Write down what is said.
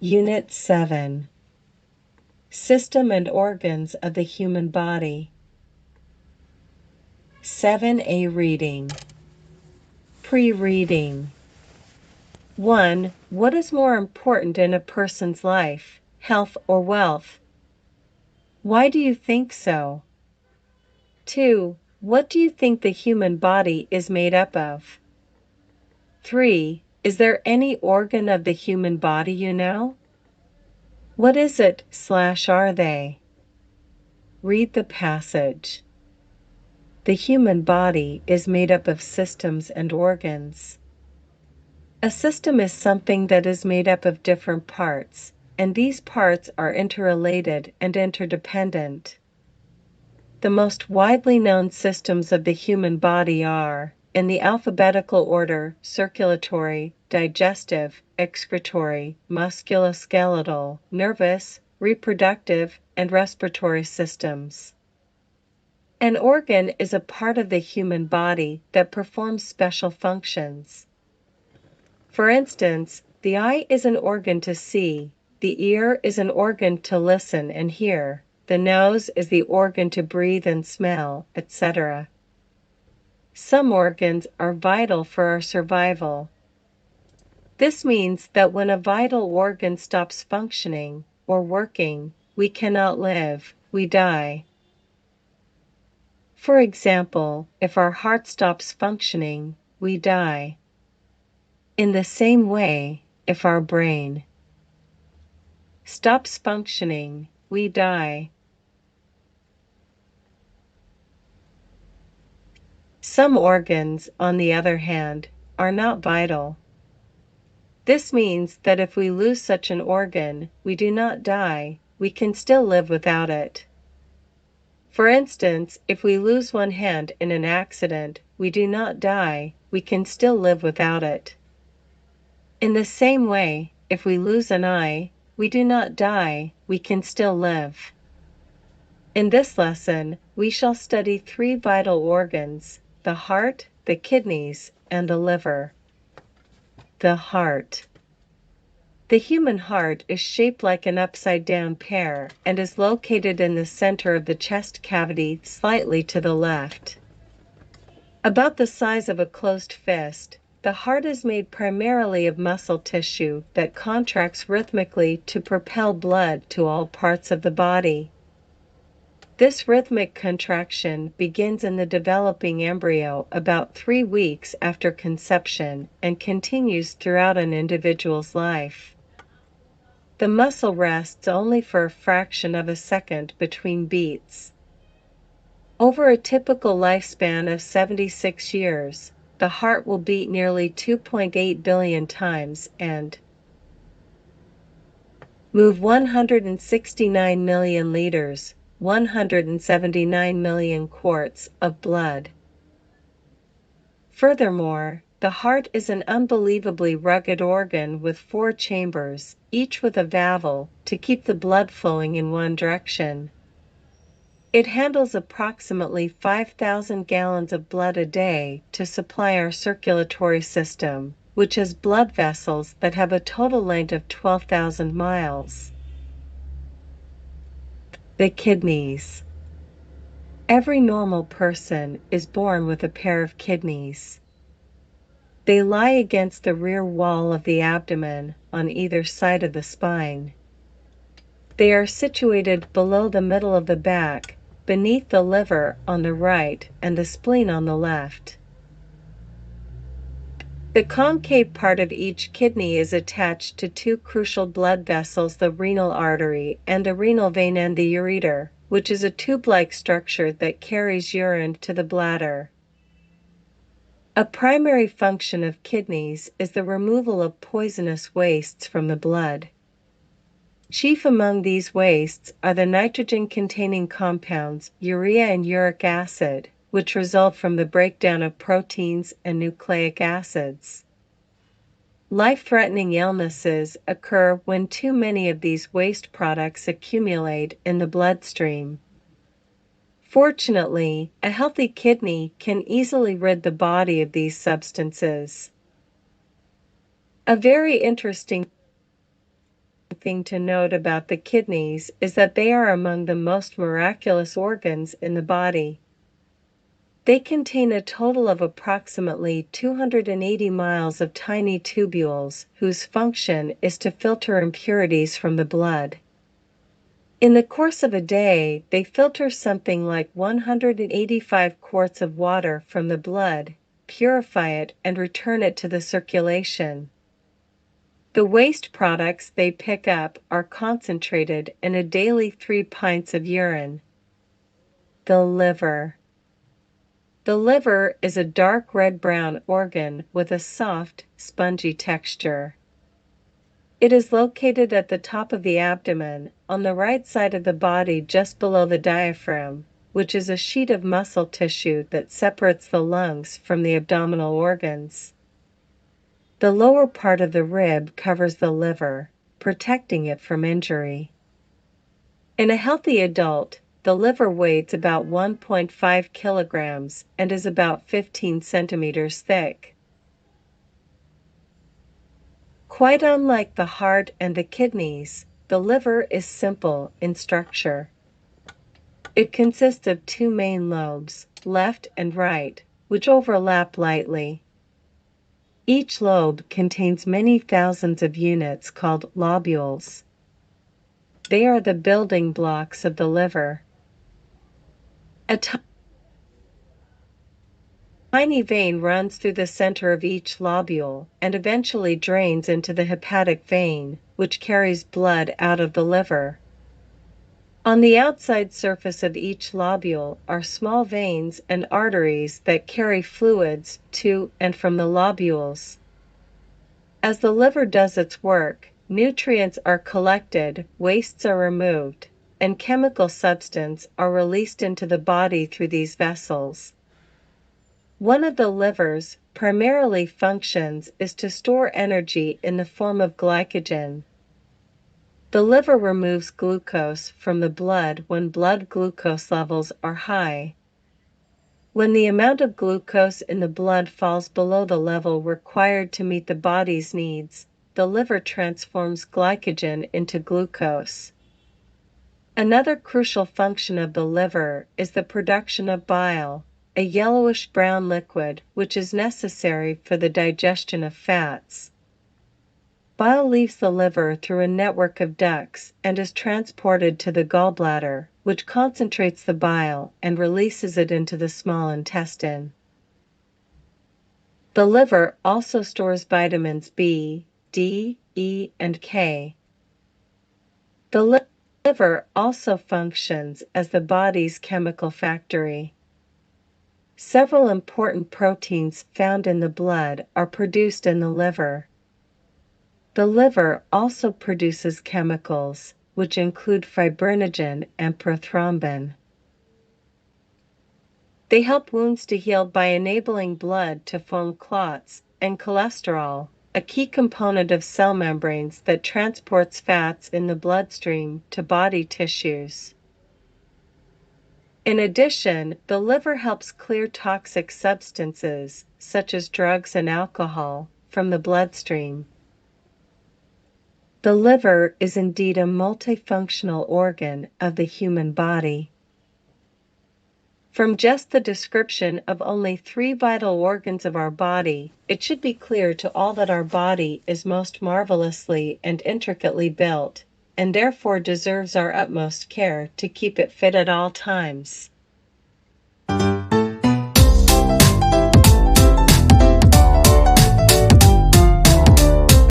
Unit 7. System and Organs of the Human Body. 7A Reading. Pre-reading. 1. What is more important in a person's life, health or wealth? Why do you think so? 2. What do you think the human body is made up of? 3. Is there any organ of the human body you know? What is it/are they? Read the passage. The human body is made up of systems and organs. A system is something that is made up of different parts, and these parts are interrelated and interdependent. The most widely known systems of the human body are, in the alphabetical order, circulatory, digestive, excretory, musculoskeletal, nervous, reproductive, and respiratory systems. An organ is a part of the human body that performs special functions. For instance, the eye is an organ to see, the ear is an organ to listen and hear, the nose is the organ to breathe and smell, etc. Some organs are vital for our survival. This means that when a vital organ stops functioning or working, we cannot live, we die. For example, if our heart stops functioning, we die. In the same way, if our brain stops functioning, we die. Some organs, on the other hand, are not vital. This means that if we lose such an organ, we do not die, we can still live without it. For instance, if we lose one hand in an accident, we do not die, we can still live without it. In the same way, if we lose an eye, we do not die, we can still live. In this lesson, we shall study 3 vital organs: the heart, the kidneys, and the liver. The heart. The human heart is shaped like an upside-down pear and is located in the center of the chest cavity slightly to the left. About the size of a closed fist, the heart is made primarily of muscle tissue that contracts rhythmically to propel blood to all parts of the body. This rhythmic contraction begins in the developing embryo about 3 weeks after conception and continues throughout an individual's life. The muscle rests only for a fraction of a second between beats. Over a typical lifespan of 76 years, the heart will beat nearly 2.8 billion times and move 169 million liters, 179 million quarts of blood. Furthermore, the heart is an unbelievably rugged organ with 4 chambers, each with a valve, to keep the blood flowing in one direction. It handles approximately 5,000 gallons of blood a day to supply our circulatory system, which has blood vessels that have a total length of 12,000 miles. The kidneys. Every normal person is born with a pair of kidneys. They lie against the rear wall of the abdomen on either side of the spine. They are situated below the middle of the back, beneath the liver on the right and the spleen on the left. The concave part of each kidney is attached to 2 crucial blood vessels, the renal artery and the renal vein, and the ureter, which is a tube-like structure that carries urine to the bladder. A primary function of kidneys is the removal of poisonous wastes from the blood. Chief among these wastes are the nitrogen-containing compounds urea and uric acid, which result from the breakdown of proteins and nucleic acids. Life-threatening illnesses occur when too many of these waste products accumulate in the bloodstream. Fortunately, a healthy kidney can easily rid the body of these substances. A very interesting thing to note about the kidneys is that they are among the most miraculous organs in the body. They contain a total of approximately 280 miles of tiny tubules whose function is to filter impurities from the blood. In the course of a day, they filter something like 185 quarts of water from the blood, purify it, and return it to the circulation. The waste products they pick up are concentrated in a daily 3 pints of urine. The liver. The liver is a dark red-brown organ with a soft, spongy texture. It is located at the top of the abdomen, on the right side of the body just below the diaphragm, which is a sheet of muscle tissue that separates the lungs from the abdominal organs. The lower part of the rib covers the liver, protecting it from injury. In a healthy adult, the liver weighs about 1.5 kilograms and is about 15 centimeters thick. Quite unlike the heart and the kidneys, the liver is simple in structure. It consists of 2 main lobes, left and right, which overlap lightly. Each lobe contains many thousands of units called lobules. They are the building blocks of the liver. A tiny vein runs through the center of each lobule and eventually drains into the hepatic vein, which carries blood out of the liver. On the outside surface of each lobule are small veins and arteries that carry fluids to and from the lobules. As the liver does its work, nutrients are collected, wastes are removed, and chemical substances are released into the body through these vessels. One of the liver's primary functions is to store energy in the form of glycogen. The liver removes glucose from the blood when blood glucose levels are high. When the amount of glucose in the blood falls below the level required to meet the body's needs, the liver transforms glycogen into glucose. Another crucial function of the liver is the production of bile, a yellowish-brown liquid which is necessary for the digestion of fats. Bile leaves the liver through a network of ducts and is transported to the gallbladder, which concentrates the bile and releases it into the small intestine. The liver also stores vitamins B, D, E, and K. The liver also functions as the body's chemical factory. Several important proteins found in the blood are produced in the liver. The liver also produces chemicals, which include fibrinogen and prothrombin. They help wounds to heal by enabling blood to form clots, and cholesterol, a key component of cell membranes that transports fats in the bloodstream to body tissues. In addition, the liver helps clear toxic substances, such as drugs and alcohol, from the bloodstream. The liver is indeed a multifunctional organ of the human body. From just the description of only 3 vital organs of our body, it should be clear to all that our body is most marvelously and intricately built, and therefore deserves our utmost care to keep it fit at all times.